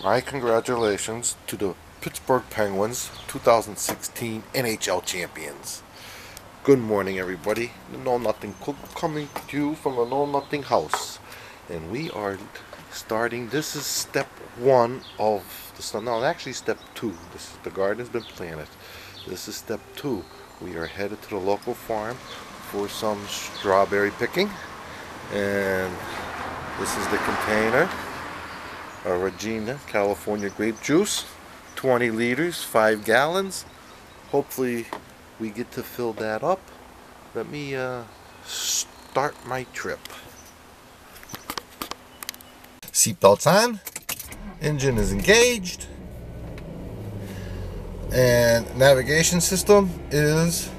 My congratulations to the Pittsburgh Penguins, 2016 NHL champions. Good morning, everybody. The Know Nothing Cook coming to you from the Know Nothing house. And we are starting, this is step one of the, no, actually step two. The garden has been planted. This is step two. We are headed to the local farm for some strawberry picking. And this is the container. Regina, California grape juice, 20 liters, 5 gallons. Hopefully we get to fill that up. Let me start my trip. Seatbelts on, engine is engaged, and navigation system is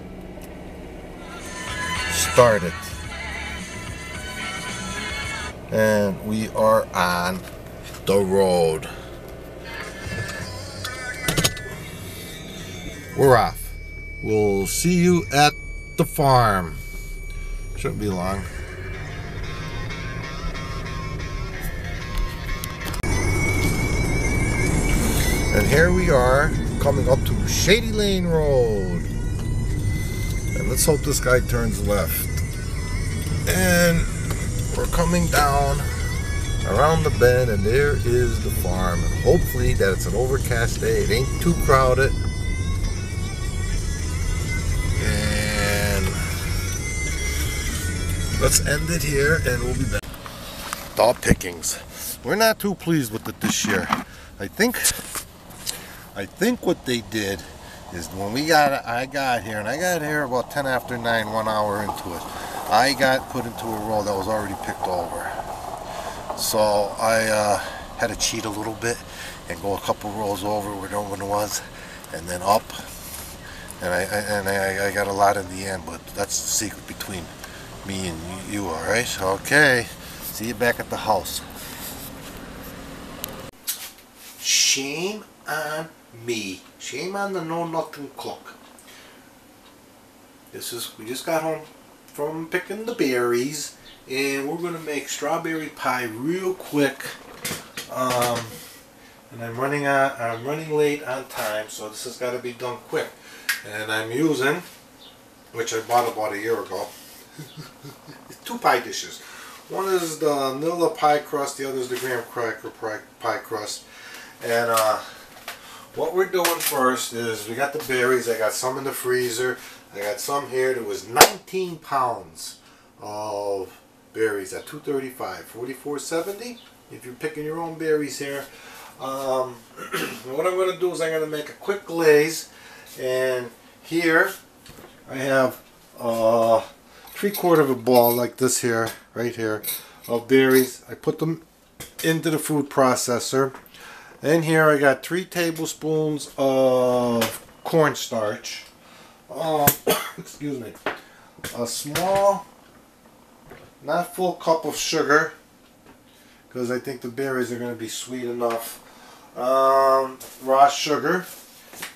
started. And we are on the road. We're off. We'll see you at the farm. Shouldn't be long. And here we are coming up to Shady Lane Road. And let's hope this guy turns left. And we're coming down around the bend, and there is the farm. And hopefully that it's an overcast day. It ain't too crowded. And let's end it here, and we'll be back. Dog pickings. We're not too pleased with it this year. I think what they did is when I got here about 10 after 9, 1 hour into it. I got put into a row that was already picked over. So I had to cheat a little bit and go a couple rows over where no one was, and then up. And I got a lot in the end, but that's the secret between me and you, alright? Okay. See you back at the house. Shame on me. Shame on the Know Nothing cook. We just got home from picking the berries, and we're gonna make strawberry pie real quick. And I'm running late on time, so this has got to be done quick. And I'm using, which I bought about a year ago, 2 pie dishes. One is the vanilla pie crust, the other is the graham cracker pie crust. And what we're doing first is we got the berries. I got some in the freezer. I got some here. There was 19 pounds of berries at $2.35, $44.70 if you're picking your own berries here. What I'm going to do is I'm going to make a quick glaze, and here I have 3/4 of a ball like this here, right here, of berries. I put them into the food processor. Then here I got 3 tablespoons of cornstarch. Excuse me. A small, not full cup of sugar, because I think the berries are going to be sweet enough. Raw sugar.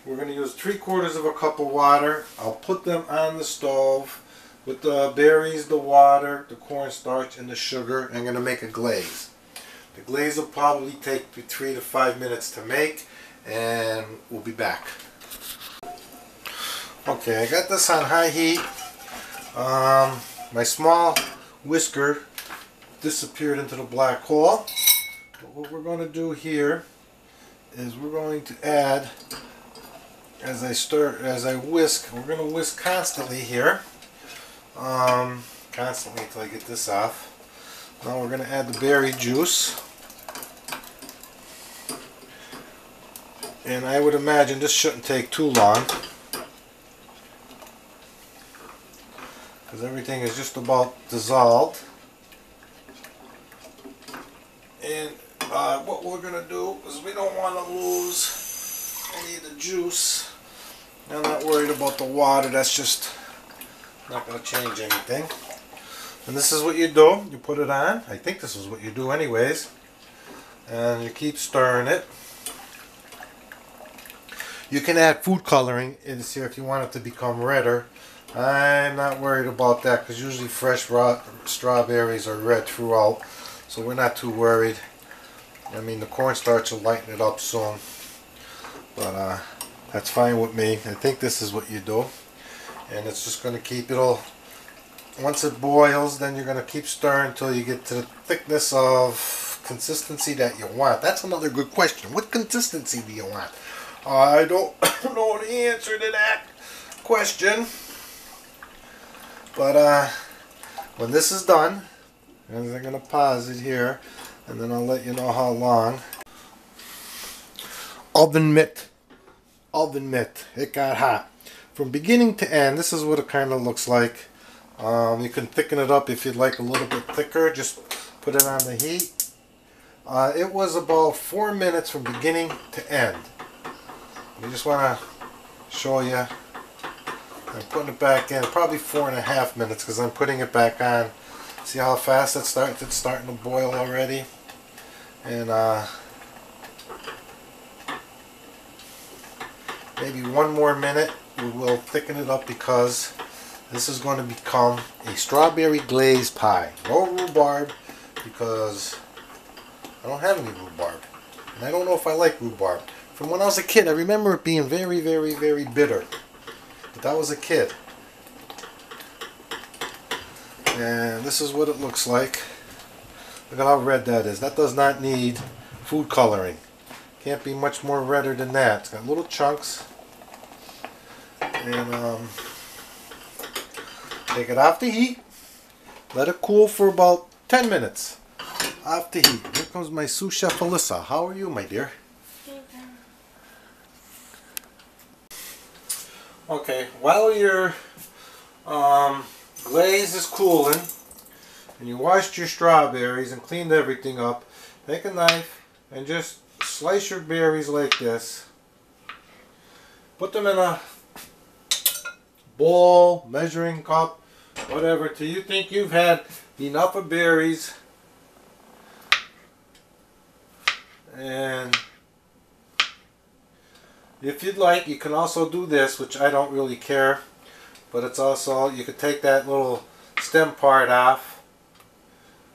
We're going to use 3/4 of a cup of water. I'll put them on the stove with the berries, the water, the cornstarch, and the sugar. I'm going to make a glaze. The glaze will probably take 3 to 5 minutes to make, and we'll be back. Okay, I got this on high heat. My small whisker disappeared into the black hole. But what we're going to do here is we're going to add, as I whisk, we're going to whisk constantly here. Constantly until I get this off. Now we're going to add the berry juice. And I would imagine this shouldn't take too long, because everything is just about dissolved. And what we're going to do is we don't want to lose any of the juice. I'm not worried about the water. That's just not going to change anything. And this is what you do. You put it on. I think this is what you do anyways. And you keep stirring it. You can add food coloring in here if you want it to become redder. I'm not worried about that, because usually fresh raw strawberries are red throughout, so we're not too worried. I mean, the cornstarch will lighten it up soon, but that's fine with me. I think this is what you do, and it's just going to keep it all. Once it boils, then you're going to keep stirring until you get to the thickness of consistency that you want. That's another good question. What consistency do you want? I don't know the answer to that question. But when this is done, I'm going to pause it here, and then I'll let you know how long. Oven mitt. It got hot. From beginning to end, this is what it kind of looks like. You can thicken it up if you'd like a little bit thicker. Just put it on the heat. It was about 4 minutes from beginning to end. I just want to show you. I'm putting it back in. Probably 4.5 minutes because I'm putting it back on. See how fast it starts? It's starting to boil already. And maybe 1 more minute. We will thicken it up because this is going to become a strawberry glaze pie. No rhubarb because I don't have any rhubarb. And I don't know if I like rhubarb. From when I was a kid, I remember it being very, very, very bitter. But that was a kid. And this is what it looks like. Look at how red that is. That does not need food coloring. Can't be much more redder than that. It's got little chunks. And take it off the heat. Let it cool for about 10 minutes. Off the heat. Here comes my sous chef Alyssa. How are you, my dear? Okay, while your glaze is cooling and you washed your strawberries and cleaned everything up, take a knife and just slice your berries like this. Put them in a bowl, measuring cup, whatever, till you think you've had enough of berries. And if you'd like, you can also do this, which I don't really care, but it's also, you could take that little stem part off.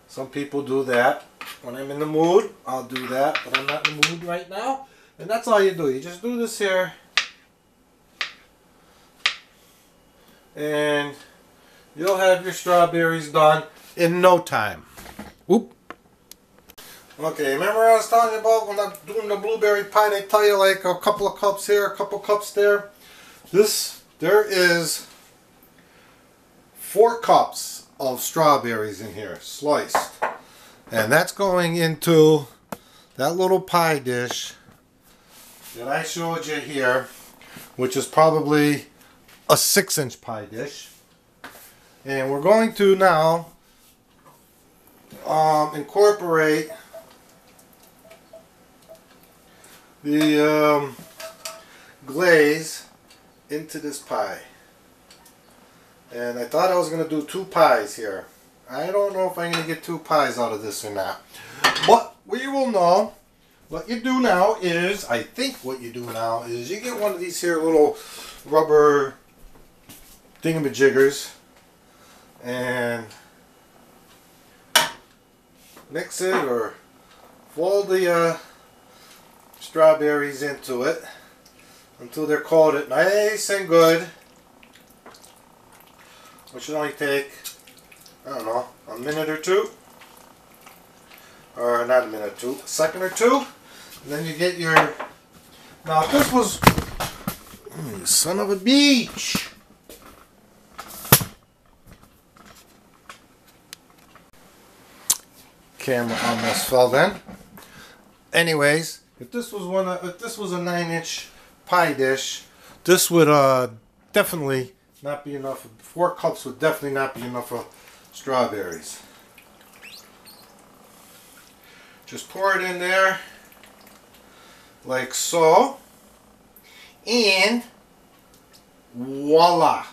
Some people do that. When I'm in the mood, I'll do that, but I'm not in the mood right now. And that's all you do. You just do this here. And you'll have your strawberries done in no time. Whoop. Okay, remember I was telling you about when I'm doing the blueberry pie, they tell you like a couple of cups here, a couple cups there. There is 4 cups of strawberries in here, sliced. And that's going into that little pie dish that I showed you here, which is probably a 6-inch pie dish. And we're going to now incorporate the glaze into this pie. And I thought I was going to do 2 pies here. I don't know if I'm going to get 2 pies out of this or not. But we will know. What you do now is, I think what you do now is you get one of these here little rubber thingamajiggers and mix it or fold the strawberries into it until they're coated nice and good, which should only take, I don't know, a minute or 2, or not a minute or 2, a second or 2, and then you get your, now if this was, you son of a beach. Camera almost fell then. Anyways, if this was a 9-inch pie dish, this would definitely not be enough. 4 cups would definitely not be enough of strawberries. Just pour it in there like so, and voila,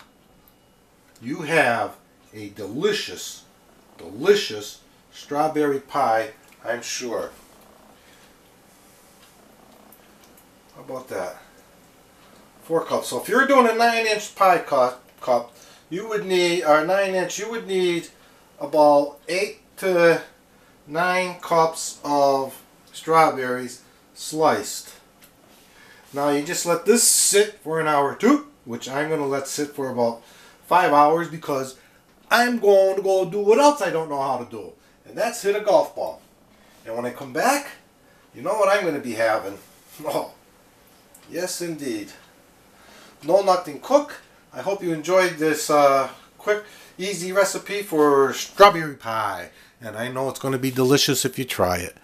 you have a delicious, delicious strawberry pie, I'm sure. How about that? 4 cups. So if you're doing a 9-inch pie cup, you would need, or 9-inch, you would need about 8 to 9 cups of strawberries sliced. Now you just let this sit for an hour or two, which I'm going to let sit for about 5 hours because I'm going to go do what else I don't know how to do. And that's hit a golf ball. And when I come back, you know what I'm going to be having? Oh, yes indeed. No Nothing Cook. I hope you enjoyed this quick, easy recipe for strawberry pie. And I know it's going to be delicious if you try it.